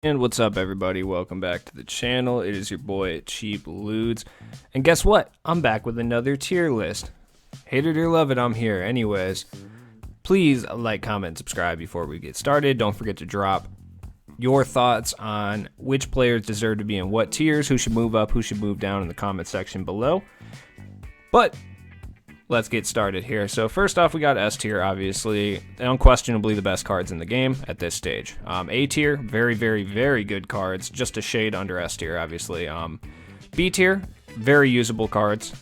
And what's up, everybody? Welcome back to the channel. It is your boy Cheap Ludes, and guess what? I'm back with another tier list. Hate it or love it, I'm here. Anyways, please like, comment, subscribe before we get started. Don't forget to drop your thoughts on which players deserve to be in what tiers, who should move up, who should move down in the comment section below. But let's get started here. So first off, we got S tier, obviously. Unquestionably the best cards in the game at this stage. A tier, very, very, very good cards. Just a shade under S tier, obviously. B tier, very usable cards.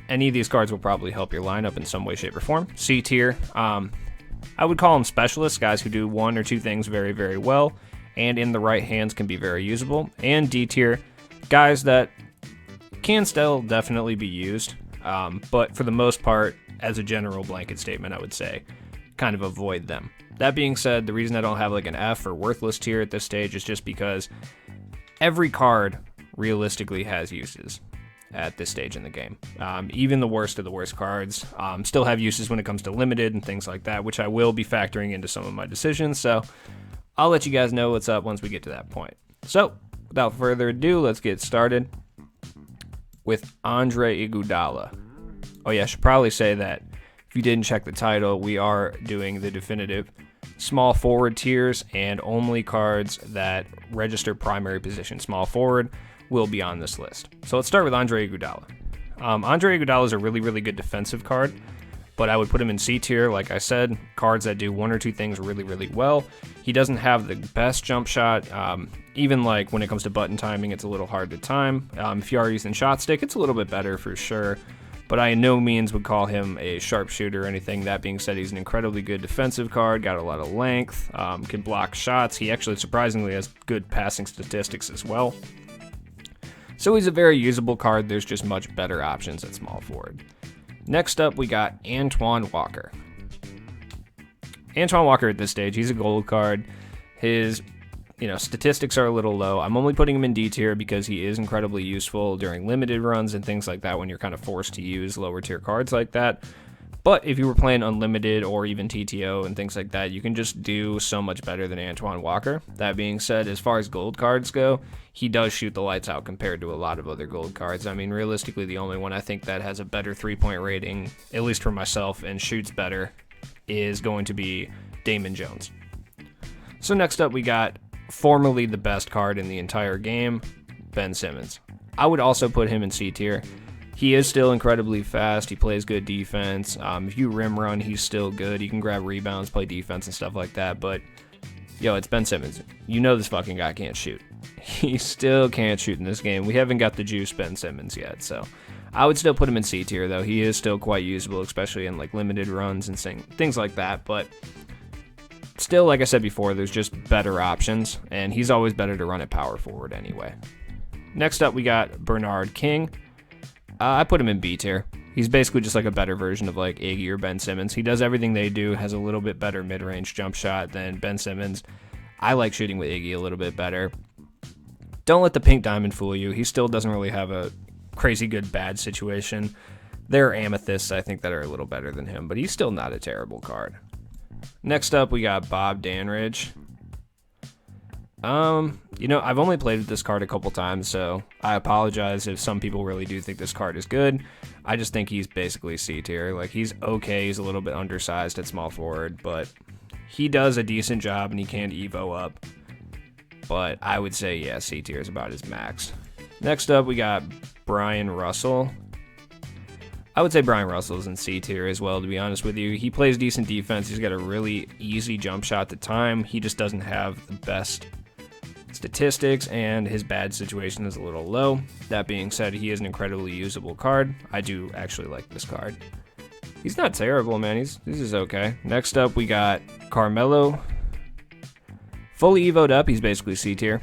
Any of these cards will probably help your lineup in some way, shape, or form. C tier, I would call them specialists, guys who do one or two things very, very well, and in the right hands can be very usable. And D tier, guys that can still definitely be used. But for the most part, as a general blanket statement, I would say kind of avoid them. That being said, the reason I don't have like an F or worthless tier at this stage is just because every card realistically has uses at this stage in the game. Even the worst of the worst cards still have uses when it comes to limited and things like that, which I will be factoring into some of my decisions. So I'll let you guys know what's up once we get to that point. So without further ado, let's get started with Andre Iguodala. Oh yeah, I should probably say that if you didn't check the title, we are doing the definitive small forward tiers, and only cards that register primary position small forward will be on this list. So let's start with Andre Iguodala. Andre Iguodala is a really, really good defensive card, but I would put him in C tier. Like I said, cards that do one or two things really, really well. He doesn't have the best jump shot. Even like when it comes to button timing, it's a little hard to time. If you are using shot stick, it's a little bit better for sure, but I in no means would call him a sharpshooter or anything. That being said, he's an incredibly good defensive card, got a lot of length, can block shots. He actually surprisingly has good passing statistics as well. So he's a very usable card. There's just much better options at small forward. Next up, we got Antoine Walker. Antoine Walker at this stage, he's a gold card. His statistics are a little low. I'm only putting him in D tier because he is incredibly useful during limited runs and things like that when you're kind of forced to use lower tier cards like that. But if you were playing unlimited or even TTO and things like that, you can just do so much better than Antoine Walker. That being said, as far as gold cards go, he does shoot the lights out compared to a lot of other gold cards. I mean, realistically, the only one I think that has a better 3-point rating, at least for myself, and shoots better is going to be Damon Jones. So next up, we got formerly the best card in the entire game, Ben Simmons. I would also put him in C tier. He is still incredibly fast. He plays good defense. If you rim run, he's still good. He can grab rebounds, play defense and stuff like that. But, it's Ben Simmons. You know this fucking guy can't shoot. He still can't shoot in this game. We haven't got the juice Ben Simmons yet. So I would still put him in C tier, though. He is still quite usable, especially in like limited runs and things like that. But still, like I said before, there's just better options, and he's always better to run at power forward anyway. Next up, we got Bernard King. I put him in B tier. He's basically just like a better version of like Iggy or Ben Simmons. He does everything they do, has a little bit better mid-range jump shot than Ben Simmons. I like shooting with Iggy a little bit better. Don't let the pink diamond fool you. He still doesn't really have a crazy good bad situation. There are amethysts, I think, that are a little better than him, but he's still not a terrible card. Next up, we got Bob Danridge. I've only played with this card a couple times, so I apologize if some people really do think this card is good. I just think he's basically C tier. Like, he's okay. He's a little bit undersized at small forward, but he does a decent job, and he can Evo up. But I would say, yeah, C tier is about his max. Next up, we got Brian Russell. I would say Brian Russell's in C tier as well, to be honest with you. He plays decent defense. He's got a really easy jump shot to time. He just doesn't have the best statistics, and his bad situation is a little low. That being said, he is an incredibly usable card. I do actually like this card. He's not terrible, man. This is okay. Next up, we got Carmelo. Fully evoed up, he's basically C tier.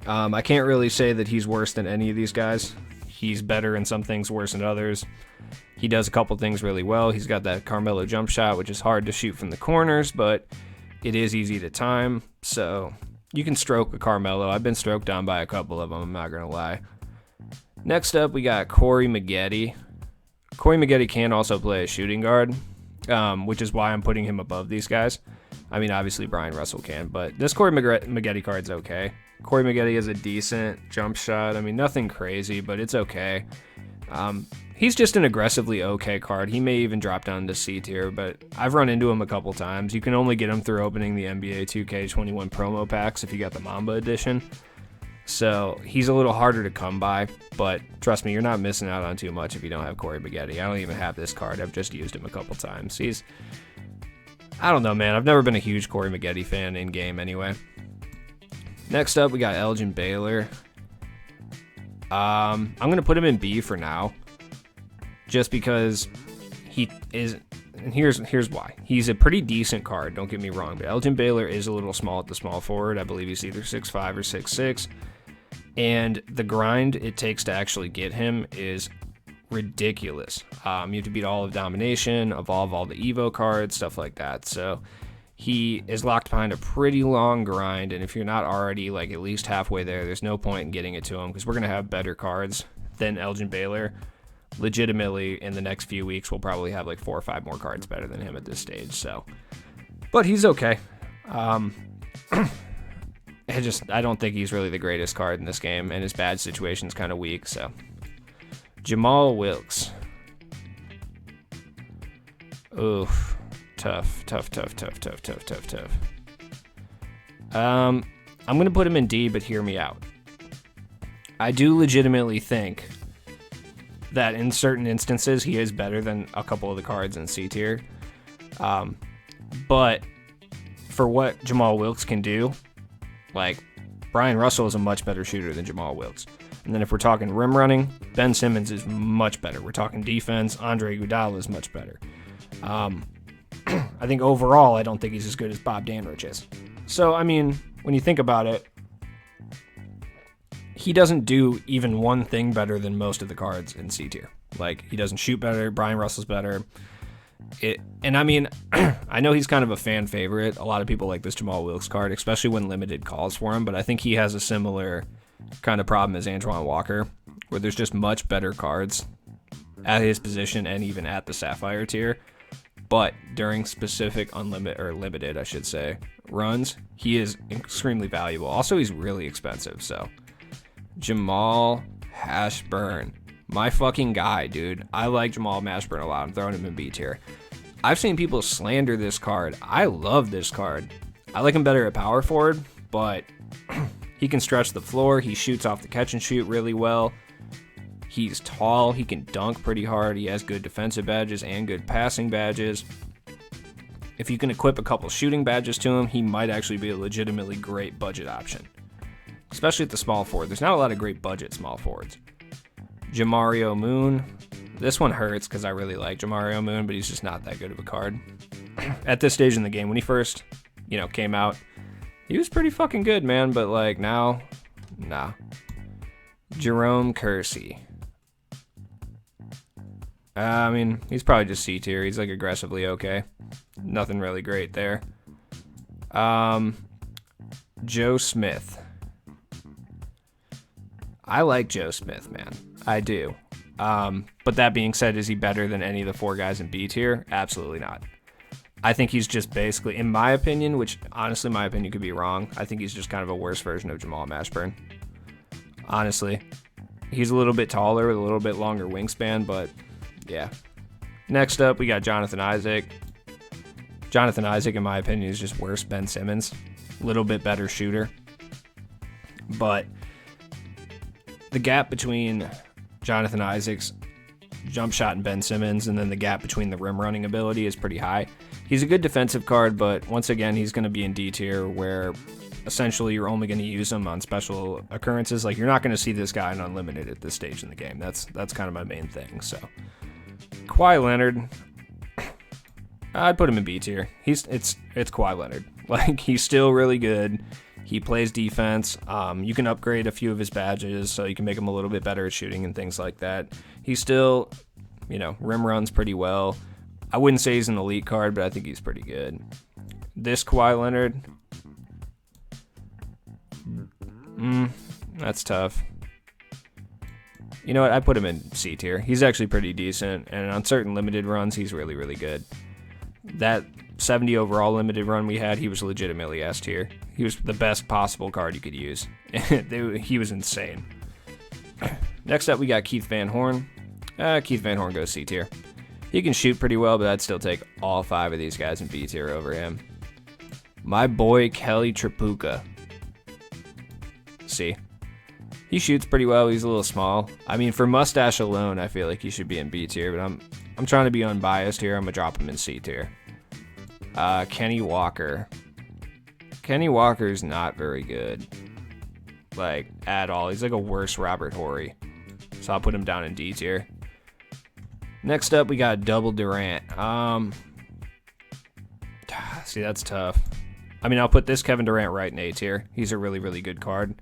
I can't really say that he's worse than any of these guys. He's better in some things, worse in others. He does a couple things really well. He's got that Carmelo jump shot, which is hard to shoot from the corners, but it is easy to time. So you can stroke a Carmelo. I've been stroked on by a couple of them, I'm not going to lie. Next up, we got Corey Maggette. Corey Maggette can also play a shooting guard, which is why I'm putting him above these guys. I mean, obviously Brian Russell can, but this Corey Maggette card's okay. Corey Maggette is a decent jump shot. I mean, nothing crazy, but it's okay. He's just an aggressively okay card. He may even drop down to C tier, but I've run into him a couple times. You can only get him through opening the NBA 2K21 promo packs if you got the Mamba edition. So he's a little harder to come by, but trust me, you're not missing out on too much if you don't have Corey Maggette. I don't even have this card. I've just used him a couple times. I don't know, man. I've never been a huge Corey Maggette fan in game anyway. Next up, we got Elgin Baylor. I'm going to put him in B for now, just because he is, and here's why. He's a pretty decent card, don't get me wrong, but Elgin Baylor is a little small at the small forward. I believe he's either 6'5 or 6'6, and the grind it takes to actually get him is ridiculous. You have to beat all of Domination, evolve all the Evo cards, stuff like that, so he is locked behind a pretty long grind, and if you're not already like at least halfway there, there's no point in getting it to him, because we're going to have better cards than Elgin Baylor. Legitimately, in the next few weeks, we'll probably have like 4 or 5 more cards better than him at this stage, so. But he's okay. I don't think he's really the greatest card in this game, and his bad situation's kind of weak, so. Jamal Wilkes. Oof. Tough. I'm going to put him in D, but hear me out. I do legitimately think that in certain instances he is better than a couple of the cards in C tier. But for what Jamal Wilkes can do, like, Brian Russell is a much better shooter than Jamal Wilkes. And then if we're talking rim running, Ben Simmons is much better. We're talking defense, Andre Iguodala is much better. I think overall, I don't think he's as good as Bob Danrich is. So, I mean, when you think about it, he doesn't do even one thing better than most of the cards in C tier. Like, he doesn't shoot better, Brian Russell's better. And I mean, I know he's kind of a fan favorite. A lot of people like this Jamal Wilkes card, especially when limited calls for him, but I think he has a similar kind of problem as Antoine Walker, where there's just much better cards at his position and even at the Sapphire tier. But during specific limited, I should say, runs, he is extremely valuable. Also, he's really expensive, so. Jamal Mashburn. My fucking guy, dude. I like Jamal Mashburn a lot. I'm throwing him in B tier. I've seen people slander this card. I love this card. I like him better at power forward, but he can stretch the floor. He shoots off the catch and shoot really well. He's tall. He can dunk pretty hard. He has good defensive badges and good passing badges. If you can equip a couple shooting badges to him, he might actually be a legitimately great budget option, especially at the small forward. There's not a lot of great budget small forwards. Jamario Moon. This one hurts because I really like Jamario Moon, but he's just not that good of a card. At this stage in the game, when he first, came out, he was pretty fucking good, man, but like now, nah. Jerome Kersey. I mean, he's probably just C tier. He's like aggressively okay. Nothing really great there. Joe Smith. I like Joe Smith, man. I do. But that being said, is he better than any of the 4 guys in B tier? Absolutely not. I think he's just basically, in my opinion, which honestly my opinion could be wrong, I think he's just kind of a worse version of Jamal Mashburn. Honestly. He's a little bit taller with a little bit longer wingspan, but yeah. Next up, we got Jonathan Isaac. Jonathan Isaac, in my opinion, is just worse Ben Simmons. A little bit better shooter. But the gap between Jonathan Isaac's jump shot and Ben Simmons, and then the gap between the rim running ability is pretty high. He's a good defensive card, but once again, he's going to be in D tier, where essentially you're only going to use him on special occurrences. Like, you're not going to see this guy in unlimited at this stage in the game. That's kind of my main thing. So Kawhi Leonard, I'd put him in B tier. It's Kawhi Leonard. Like, he's still really good. He plays defense. You can upgrade a few of his badges, so you can make him a little bit better at shooting and things like that. He's still, rim runs pretty well. I wouldn't say he's an elite card, but I think he's pretty good. This Kawhi Leonard, that's tough. You know what? I put him in C tier. He's actually pretty decent, and on certain limited runs, he's really, really good. That 70 overall limited run we had, he was legitimately S tier. He was the best possible card you could use. He was insane. Next up, we got Keith Van Horn. Keith Van Horn goes C tier. He can shoot pretty well, but I'd still take all 5 of these guys in B tier over him. My boy Kelly Tripucka. C. He shoots pretty well. He's a little small. I mean, for mustache alone, I feel like he should be in B tier, but I'm trying to be unbiased here. I'm gonna drop him in C tier. Kenny Walker. Kenny Walker's not very good, like at all. He's like a worse Robert Horry, so I'll put him down in D tier. Next up, we got Double Durant. See, that's tough. I mean, I'll put this Kevin Durant right in A tier. He's a really, really good card.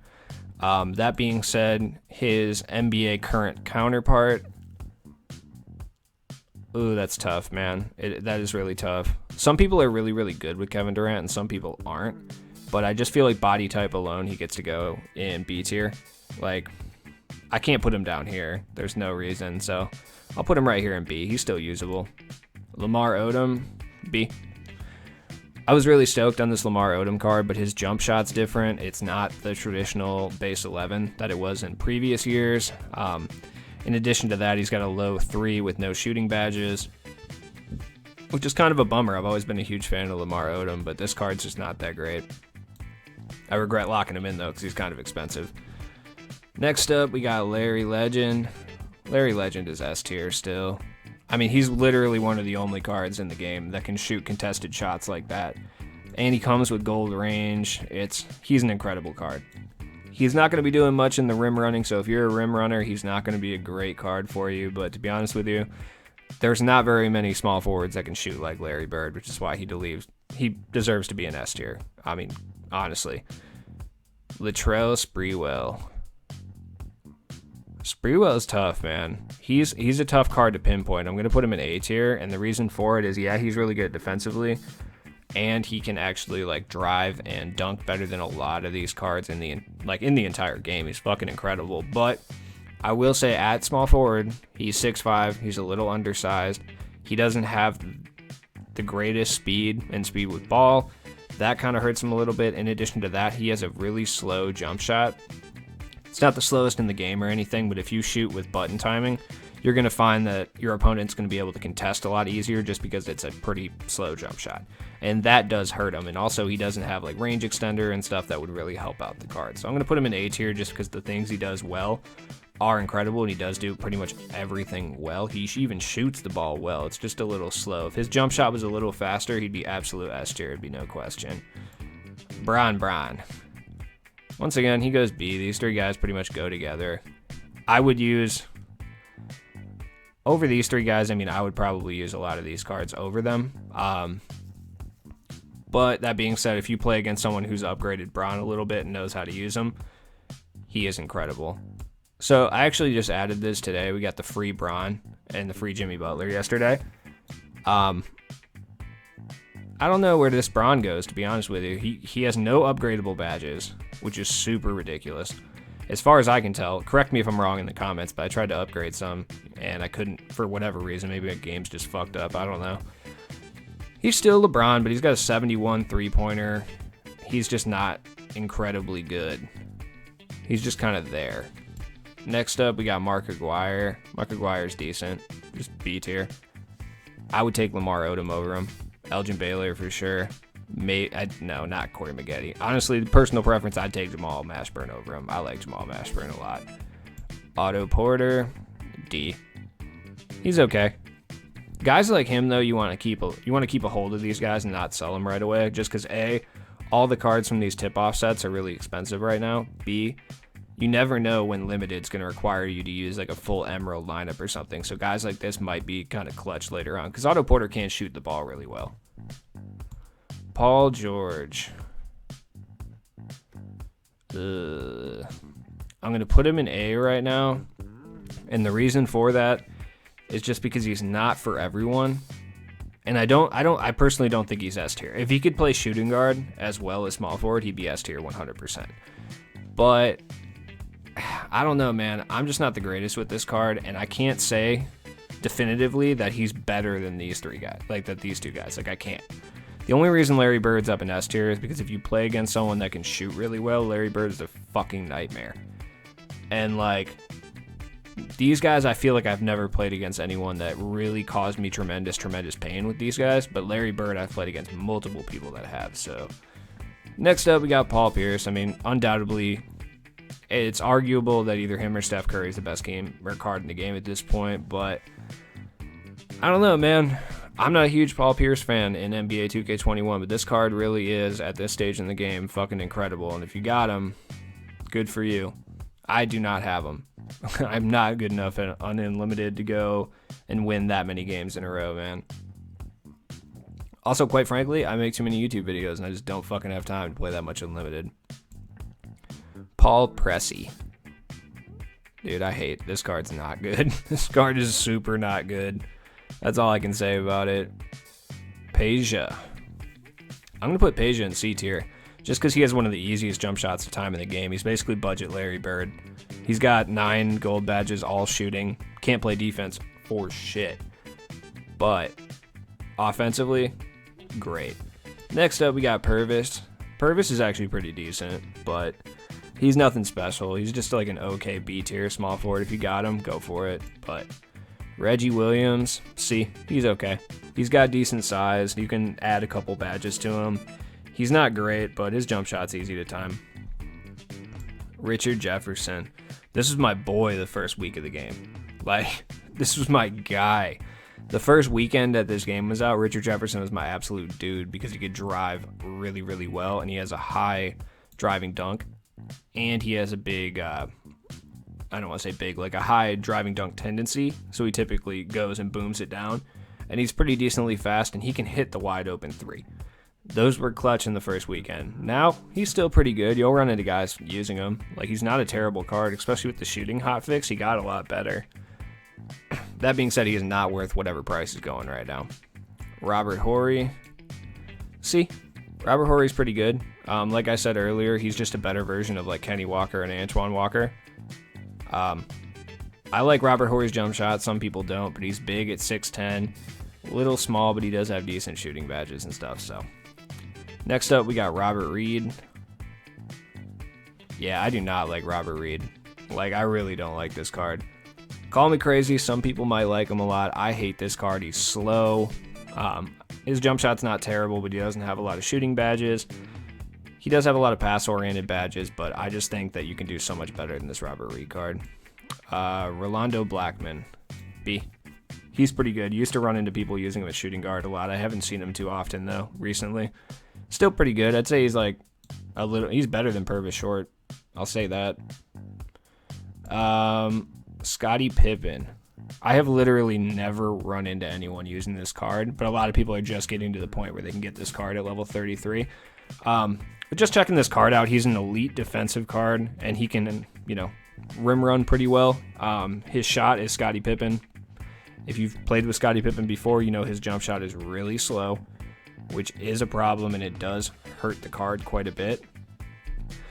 That being said, his NBA current counterpart. Ooh, that's tough, man. That is really tough. Some people are really, really good with Kevin Durant, and some people aren't. But I just feel like body type alone, he gets to go in B tier. Like, I can't put him down here. There's no reason, so I'll put him right here in B. He's still usable. Lamar Odom, B. I was really stoked on this Lamar Odom card, but his jump shot's different. It's not the traditional base 11 that it was in previous years. In addition to that, he's got a low 3 with no shooting badges, which is kind of a bummer. I've always been a huge fan of Lamar Odom, but this card's just not that great. I regret locking him in, though, because he's kind of expensive. Next up, we got Larry Legend. Larry Legend is S tier still. I mean, he's literally one of the only cards in the game that can shoot contested shots like that. And he comes with gold range. He's an incredible card. He's not going to be doing much in the rim running, so if you're a rim runner, he's not going to be a great card for you. But to be honest with you, there's not very many small forwards that can shoot like Larry Bird, which is why he deserves to be an S tier. I mean, honestly. Latrell Sprewell. Sprewell's tough, man. He's a tough card to pinpoint. I'm going to put him in A tier, and the reason for it is, yeah, he's really good defensively, and he can actually like drive and dunk better than a lot of these cards in the entire game. He's fucking incredible. But I will say, at small forward, he's 6'5". He's a little undersized. He doesn't have the greatest speed with ball. That kind of hurts him a little bit. In addition to that, he has a really slow jump shot. It's not the slowest in the game or anything, but if you shoot with button timing, you're going to find that your opponent's going to be able to contest a lot easier just because it's a pretty slow jump shot. And that does hurt him. And also, he doesn't have like range extender and stuff that would really help out the card. So I'm going to put him in A tier just because the things he does well are incredible, and he does do pretty much everything well. He even shoots the ball well. It's just a little slow. If his jump shot was a little faster, he'd be absolute S tier. It'd be no question. Bron. Once again, he goes B. These 3 guys pretty much go together. I would use, over these 3 guys, I mean, I would probably use a lot of these cards over them. But that being said, if you play against someone who's upgraded Bron a little bit and knows how to use them, he is incredible. So I actually just added this today. We got the free Bron and the free Jimmy Butler yesterday. I don't know where this Bron goes, to be honest with you. He has no upgradable badges, which is super ridiculous. As far as I can tell, correct me if I'm wrong in the comments, but I tried to upgrade some, and I couldn't for whatever reason. Maybe the game's just fucked up. I don't know. He's still LeBron, but he's got a 71 three-pointer. He's just not incredibly good. He's just kind of there. Next up, we got Mark Aguirre. Mark Aguirre's decent. Just B tier. I would take Lamar Odom over him. Elgin Baylor for sure. No, not Corey Maggette. Honestly, personal preference, I'd take Jamal Mashburn over him. I like Jamal Mashburn a lot. Otto Porter, D. He's okay. Guys like him, though, you want to keep a hold of these guys and not sell them right away, just because A, all the cards from these tip-off sets are really expensive right now. B, you never know when Limited's going to require you to use like a full Emerald lineup or something. So guys like this might be kind of clutch later on, because Otto Porter can't shoot the ball really well. Paul George. I'm going to put him in A right now. And the reason for that is just because he's not for everyone. And I personally don't think he's S tier. If he could play shooting guard as well as small forward, he'd be S tier 100%. But I don't know, man. I'm just not the greatest with this card, and I can't say definitively that he's better than these 3 guys, like that these 2 guys. Like, I can't. The only reason Larry Bird's up in S tier is because if you play against someone that can shoot really well, Larry Bird is a fucking nightmare. And like, these guys, I feel like I've never played against anyone that really caused me tremendous pain with these guys, but Larry Bird, I've played against multiple people that have. So next up, we got Paul Pierce. I mean, undoubtedly, it's arguable that either him or Steph Curry is the best card in the game at this point, but I don't know, man. I'm not a huge Paul Pierce fan in NBA 2K21, but this card really is, at this stage in the game, fucking incredible. And if you got him, good for you. I do not have him. I'm not good enough at Unlimited to go and win that many games in a row, man. Also, quite frankly, I make too many YouTube videos, and I just don't fucking have time to play that much Unlimited. Paul Pressey. Dude, I hate this card's not good. This card is super not good. That's all I can say about it. Peja. I'm going to put Peja in C tier just because he has one of the easiest jump shots of time in the game. He's basically budget Larry Bird. He's got 9 gold badges, all shooting. Can't play defense for shit. But offensively, great. Next up, we got Purvis. Purvis is actually pretty decent, but he's nothing special. He's just like an okay B tier small forward. If you got him, go for it. But Reggie Williams, see, he's okay. He's got decent size. You can add a couple badges to him. He's not great, but his jump shot's easy to time. Richard Jefferson. This is my boy the first week of the game. Like, this was my guy. The first weekend that this game was out, Richard Jefferson was my absolute dude because he could drive really, really well, and he has a high driving dunk, and he has a big, I don't want to say big, like a high driving dunk tendency, so he typically goes and booms it down, and he's pretty decently fast, and he can hit the wide open three. Those were clutch in the first weekend. Now, he's still pretty good. You'll run into guys using him. Like, he's not a terrible card, especially with the shooting hotfix. He got a lot better. That being said, he is not worth whatever price is going right now. Robert Horry. See, Robert Horry's pretty good. Like I said earlier, he's just a better version of like Kenny Walker and Antoine Walker. I like Robert Horry's jump shot. Some people don't, but he's big at 6'10". A little small, but he does have decent shooting badges and stuff, so. Next up, we got Robert Reed. Yeah, I do not like Robert Reed. Like, I really don't like this card. Call me crazy. Some people might like him a lot. I hate this card. He's slow. His jump shot's not terrible, but he doesn't have a lot of shooting badges. He does have a lot of pass-oriented badges, but I just think that you can do so much better than this Robert Reed card. Rolando Blackman. B. He's pretty good. Used to run into people using him as shooting guard a lot. I haven't seen him too often, though, recently. Still pretty good. I'd say he's like he's better than Purvis Short. I'll say that. Scottie Pippen. I have literally never run into anyone using this card, but a lot of people are just getting to the point where they can get this card at level 33. But just checking this card out, he's an elite defensive card, and he can, rim run pretty well. His shot is Scottie Pippen. If you've played with Scottie Pippen before, you know his jump shot is really slow, which is a problem, and it does hurt the card quite a bit.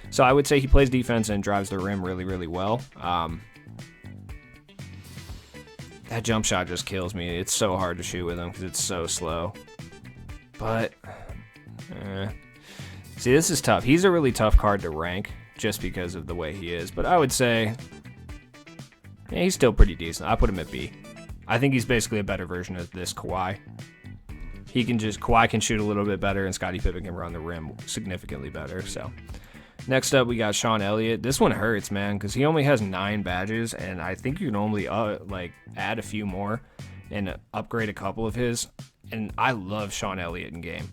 So I would say he plays defense and drives the rim really, really well. That jump shot just kills me. It's so hard to shoot with him because it's so slow. But, see, this is tough. He's a really tough card to rank just because of the way he is. But I would say, yeah, he's still pretty decent. I put him at B. I think he's basically a better version of this Kawhi. Kawhi can shoot a little bit better, and Scottie Pippen can run the rim significantly better. So, next up, we got Sean Elliott. This one hurts, man, because he only has 9 badges, and I think you can only add a few more and upgrade a couple of his. And I love Sean Elliott in game,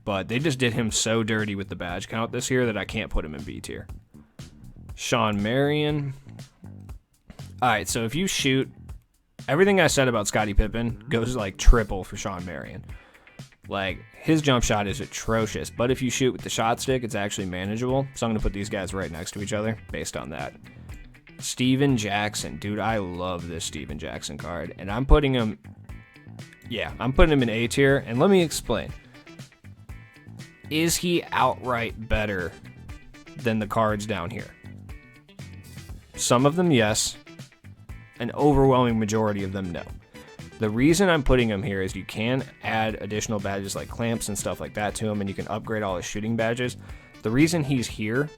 but they just did him so dirty with the badge count this year that I can't put him in B tier. Sean Marion. All right, so if you shoot, everything I said about Scottie Pippen goes like triple for Sean Marion. Like, his jump shot is atrocious, but if you shoot with the shot stick, it's actually manageable. So I'm going to put these guys right next to each other based on that. Steven Jackson. Dude, I love this Steven Jackson card, and I'm putting him in A tier, and let me explain. Is he outright better than the cards down here? Some of them, yes. An overwhelming majority of them, no. The reason I'm putting him here is you can add additional badges like clamps and stuff like that to him, and you can upgrade all his shooting badges. The reason he's here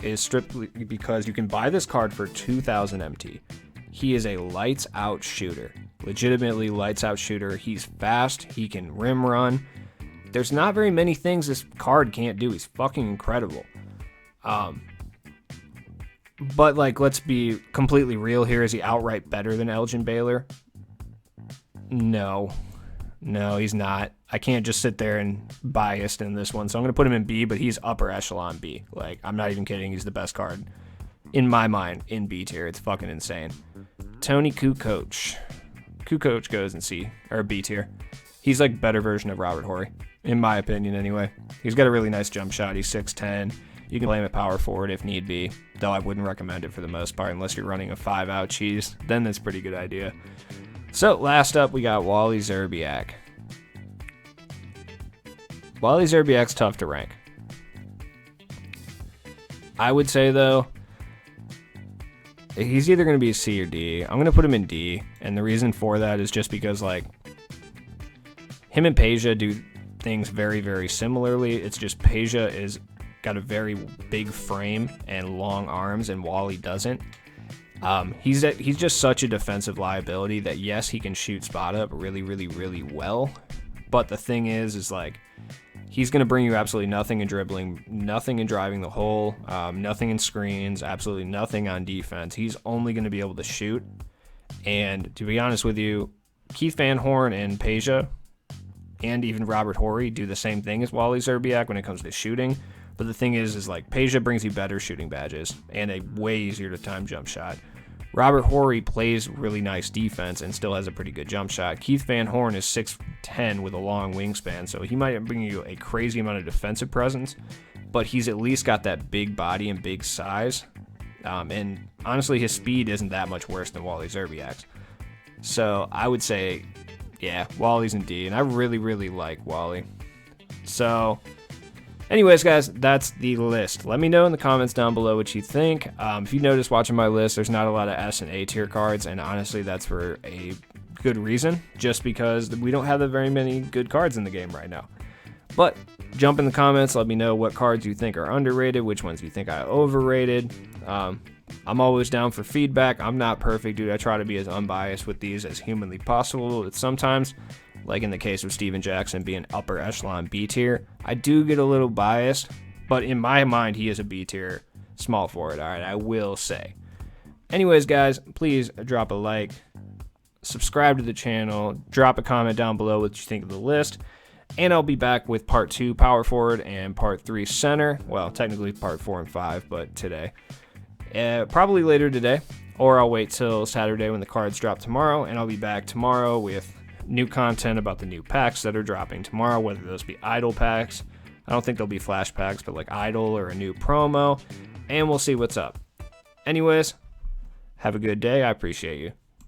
is strictly because you can buy this card for 2,000 MT. He is a lights out shooter, legitimately lights out shooter. He's fast, he can rim run. There's not very many things this card can't do. He's fucking incredible. But like, let's be completely real here. Is he outright better than Elgin Baylor? No, he's not. I can't just sit there and biased in this one. So I'm going to put him in B, but he's upper echelon B. Like, I'm not even kidding. He's the best card in my mind in B tier. It's fucking insane. Tony Kukoc. Kukoc goes in C, or B tier. He's like better version of Robert Horry, in my opinion anyway. He's got a really nice jump shot. He's 6'10". You can play him at power forward if need be, though I wouldn't recommend it for the most part unless you're running a 5-out cheese. Then that's a pretty good idea. So last up, we got Wally Szczerbiak. Wally Szczerbiak's tough to rank. I would say, though, he's either going to be C or D. I'm going to put him in D, and the reason for that is just because, like, him and Peja do things very, very similarly. It's just Peja is got a very big frame and long arms, and Wally doesn't. He's just such a defensive liability that, yes, he can shoot spot up really, really, really well. But the thing is like, he's going to bring you absolutely nothing in dribbling, nothing in driving the hole, nothing in screens, absolutely nothing on defense. He's only going to be able to shoot. And to be honest with you, Keith Van Horn and Peja, and even Robert Horry, do the same thing as Wally Szczerbiak when it comes to shooting. But the thing is like, Peja brings you better shooting badges and a way easier to time jump shot. Robert Horry plays really nice defense and still has a pretty good jump shot. Keith Van Horn is 6'10" with a long wingspan, so he might bring you a crazy amount of defensive presence, but he's at least got that big body and big size. And honestly, his speed isn't that much worse than Wally Szczerbiak's. So I would say, yeah, Wally's in D, and I really, really like Wally. So anyways, guys, that's the list. Let me know in the comments down below what you think. If you notice watching my list, there's not a lot of S and A tier cards, and honestly, that's for a good reason, just because we don't have that very many good cards in the game right now. But jump in the comments, let me know what cards you think are underrated, which ones you think I overrated. I'm always down for feedback. I'm not perfect, dude. I try to be as unbiased with these as humanly possible. Sometimes, like in the case of Steven Jackson being upper echelon B tier, I do get a little biased, but in my mind, he is a B tier small forward, all right, I will say. Anyways, guys, please drop a like, subscribe to the channel, drop a comment down below what you think of the list, and I'll be back with part 2 power forward and part 3 center. Well, technically part 4 and 5, but today. Probably later today, or I'll wait till Saturday when the cards drop tomorrow, and I'll be back tomorrow with new content about the new packs that are dropping tomorrow, whether those be idle packs. I don't think they'll be flash packs, but like idle or a new promo, and we'll see what's up. Anyways, have a good day. I appreciate you.